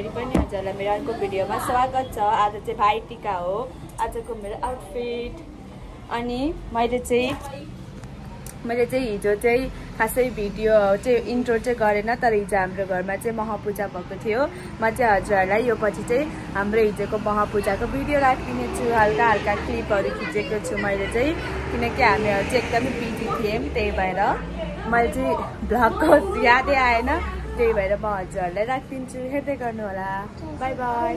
फेरि पनि हजुरलाई मेरो अर्को भिडियोमा स्वागत छ। आज चाहिँ भाइटिका हो। आजको मेरो आउटफिट अनि मैले चाहिँ हिजो चाहिँ खासै भिडियो चाहिँ इन्ट्रो चाहिँ गरेन, तर हिजो हाम्रो घरमा चाहिँ महापूजा भएको थियो। म चाहिँ हजुरहरूलाई यो पछि चाहिँ हाम्रो हिजोको महापूजाको भिडियो राखिदिने छु। हल्का हल्का क्लिपहरू खिचेको छु मैले चाहिँ, किनकि हामीहरू चाहिँ एकदमै बिजी थियौँ, त्यही भएर मैले चाहिँ भ्लगको यादै आएन। त्यही भएर म हजुरहरूलाई राखिदिन्छु, हेर्दै गर्नु होला। By by.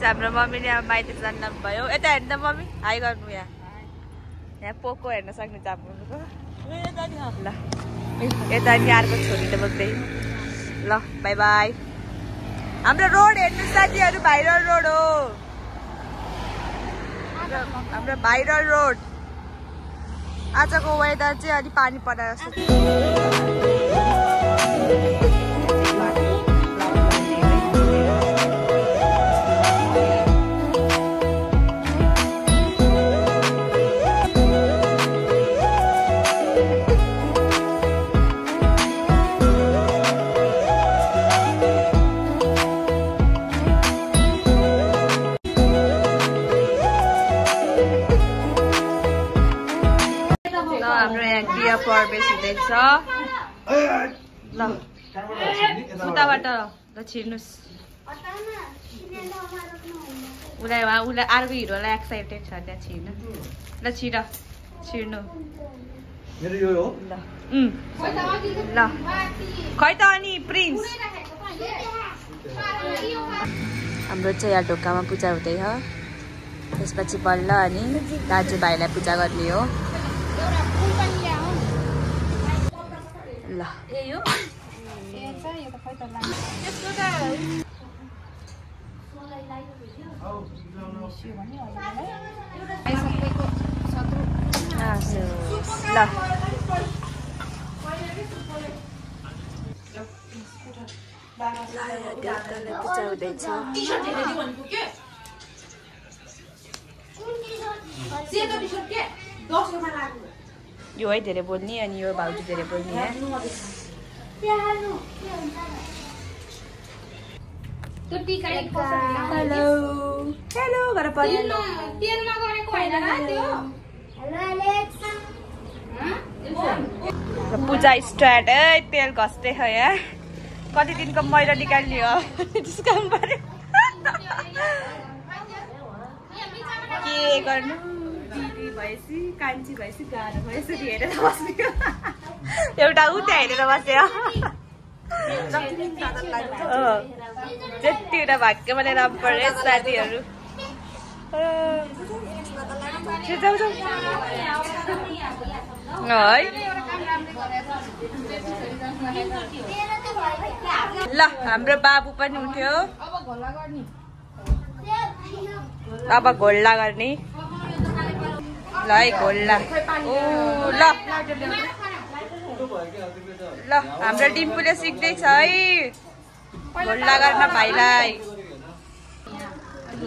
हाम्रो मम्मीले अब माइत जान्न भयो। यता हेर्नु त मम्मी, हाई गर्नु। यहाँ पोको हेर्न सक्ने जामुनको ल। यता नि अर्को छोरी त बोक्दै ल। By by. हाम्रो रोड हेर्नु साथीहरू, भाइरल रोड हो हाम्रो, भाइरल रोड। आजको वेदर चाहिँ अलि पानी परेर जस्तो छ। हाम्रो यहाँ क्रिया प्रवेश हुँदैछ ल। उताबाट ल छिर्नुहोस्। उसलाई अर्को हिरोलाई एक्साइटेड छ त्यहाँ छिर्नु। ल छिर्नु ल। खै त अनि प्रिन्स हाम्रो चाहिँ यहाँ ढोकामा पूजा हुँदैछ। त्यसपछि बल्ल अनि दाजुभाइलाई पूजा गर्ने हो ल। पूजा हुँदैछ। यो है धेरै बोल्ने, अनि यो भाउजू धेरै बोल्ने है। हेलो हेलो गरेर पर्यो। पूजा स्टार्ट है। तेल घस्दै है यहाँ। कति दिनको मैला निकाल्ने हो काम पर्यो। के गर्नु, दिदी भएपछि कान्छी भएपछि गाह्रो भयो। यसरी हेरेर बस्ने एउटा ऊ त्यहाँ हेरेर बस्यो। जतिवटा भाग्यमा लिएर पर्यो साथीहरू। है ल। हाम्रो बाबु पनि उठ्यो, अब घोल्ला गर्ने ल है। घोल्ला ल ल। हाम्रो डिम्पुले सिक्दैछ है घोल्ला गर्न भाइलाई। ल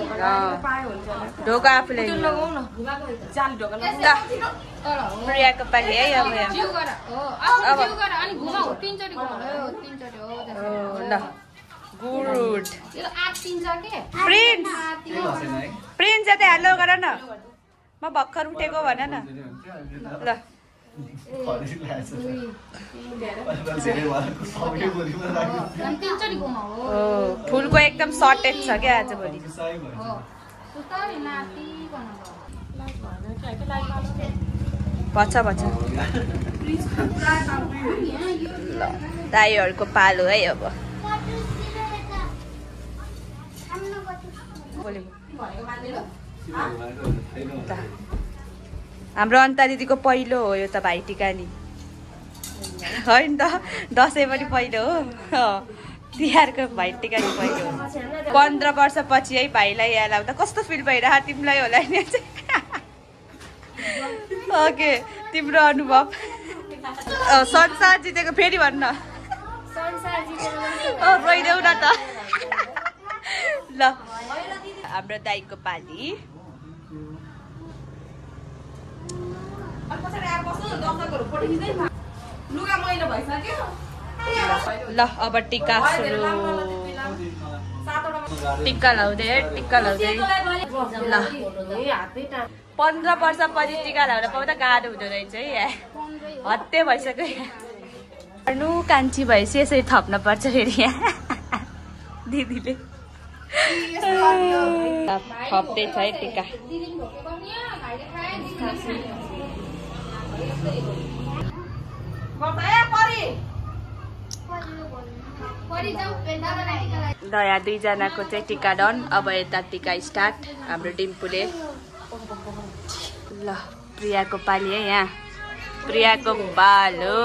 ढोका आफूले प्रियाको पालि है अब ल गुड प्रिन्स यतै हेलो गर न म भर्खर उठेको भन न ल फुलको एकदम सर्टेज छ क्या आजभोलि भन्छ दाइहरूको पालो है अब हाम्रो अन्ता दिदीको पहिलो हो यो त भाइटिका नि होइन त दसैँ पनि पहिलो हो तिहारको भाइटिका नि पहिलो हो 15 वर्षपछि है भाइलाई याद आउँदा कस्तो फिल भइरहेको तिमीलाई होला नि ओके तिम्रो अनुभव संसार जितेको फेरि भन्न रोइदेऊ न त ल हाम्रो दाइको पाली ल अब टिका सुरु टिका लाउँदै ल 15 वर्षपछि टिका लाउन पाउँदा गाह्रो हुँदो रहेछ है हत्ते भइसक्यो गर्नु कान्छी भएपछि यसरी थप्न पर्छ फेरि यहाँ दिदीले थप्दैछ है टिका दया दुईजनाको चाहिँ टिका डन अब यता टिका स्टार्ट हाम्रो डिम्पुले ल प्रियाको पाली है यहाँ प्रियाको पालो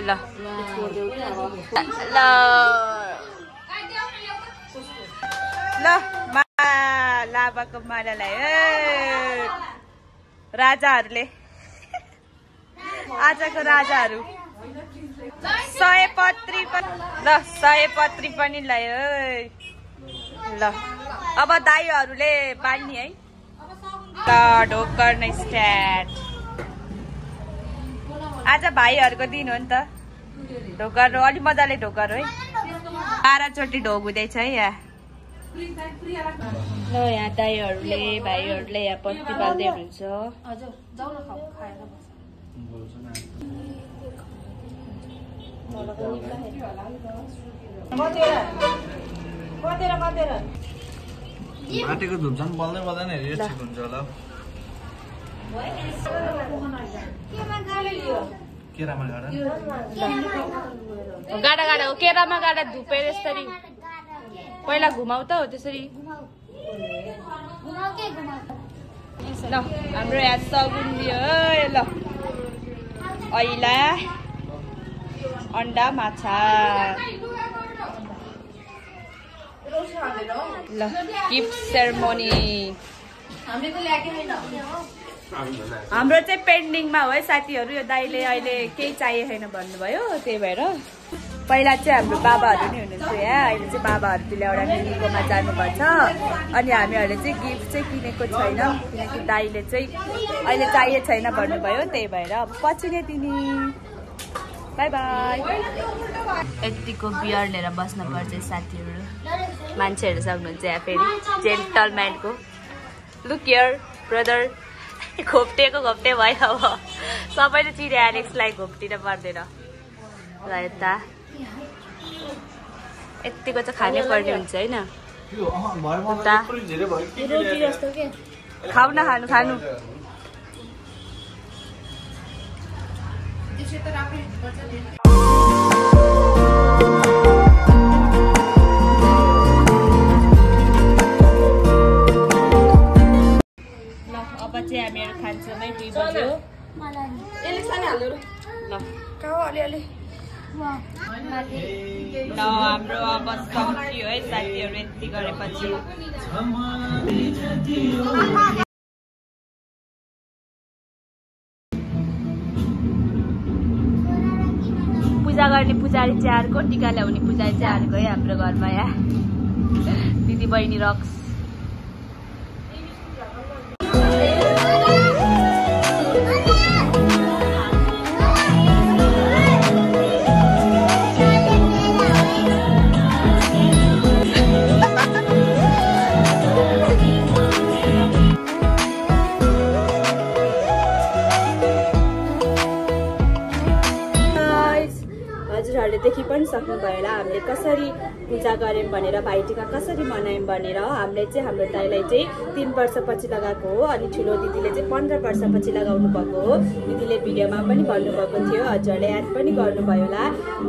ल ल ल लाभाको मालालाई राजाहरूले आजको राजाहरू 100 पत्री पनि ल्यायो ल अब दाइहरूले बाँड्ने है ल ढोकर नै स्टार्ट आज भाइहरूको दिन हो नि त ढोकर अलि मजाले ढोकर है 12 चोटि ढोक हुँदैछ है यहाँ ल यहाँ दाइहरूले भाइहरूले यहाँ पत्ती बाल्दै हुनुहुन्छ माटीको धुप्छन् बल्दै बल्दैन हेरि ठिक हुन्छ होला केरामा गाडा हो केरामा गाडा धुपेर यसरी पहिला घुमाउ त हो त्यसरी ल हाम्रो यहाँ सगुन दियो ल ऐला अन्डा माछा ल गिफ्ट सेरेमोनी हाम्रो चाहिँ पेन्डिङमा हो है साथीहरू यो दाइले अहिले केही चाहिएको छैन भन्नुभयो त्यही भएर पहिला चाहिँ हाम्रो बाबाहरू नै हुनुहुन्छ यहाँ अहिले चाहिँ बाबाहरूले एउटा निनीकोमा जानुपर्छ अनि हामीहरूले चाहिँ गिफ्ट चाहिँ किनेको छैनौँ किनकि दाइले चाहिँ अहिले चाहिएको छैन भन्नुभयो त्यही भएर अब पछि नै दिने बाई बाई यतिको बियर लिएर बस्नुपर्छ साथीहरू मान्छेहरू सक्नुहुन्छ यहाँ फेरि जेन्टलम्यानको लुक हियर ब्रदर घोप्टेको घोप्टे भयो अब सबैले चिने एलेक्सलाई घोप्टिन पर्दैन ल यता यतिको चाहिँ खानै पर्ने हुन्छ होइन खाऊ न खानु अब चाहिँ हामीहरू खान्छौँ है 2 बज्यो ल हाम्रो अब सकियो है साथीहरू यति गरेपछि पूजा गर्ने पुजारी चाहिँ अर्को टिका ल्याउने पुजारी चाहिँ अर्को है हाम्रो घरमा यहाँ दिदी बहिनी रक्स हजुरहरूले देखि पनि सक्नुभयो होला हामीले कसरी पूजा गर्यौँ भनेर, भाइटिका कसरी मनायौँ भनेर। हामीले चाहिँ हाम्रो दाइलाई चाहिँ 3 वर्षपछि लगाएको हो अनि ठुलो दिदीले चाहिँ 15 वर्षपछि लगाउनु भएको हो। दिदीले भिडियोमा पनि भन्नुभएको थियो, हजुरहरूले याद पनि गर्नुभयो होला।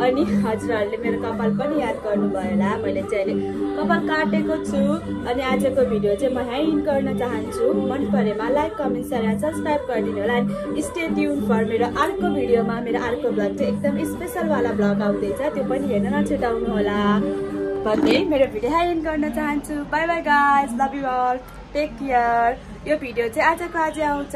अनि हजुरहरूले मेरो कपाल पनि याद गर्नुभयो होला। मैले चाहिँ अहिले कपाल काटेको छु अनि आजको भिडियो चाहिँ म यहाँ इन्ड गर्न चाहन्छु। मन परेमा like, comment, share and subscribe गरिदिनु होला। अनि स्टे ट्युन फर मेरो अर्को भिडियोमा। मेरो अर्को ब्लग चाहिँ एकदम स्पेसलवाला ब्लग आउँदैछ, त्यो पनि हेर्न नछुटाउनु होला भन्दै मेरो भिडियो यहाँ इन्ड गर्न चाहन्छु। Bye bye guys, love you all, take care. यो भिडियो चाहिँ आजको आजै आउँछ।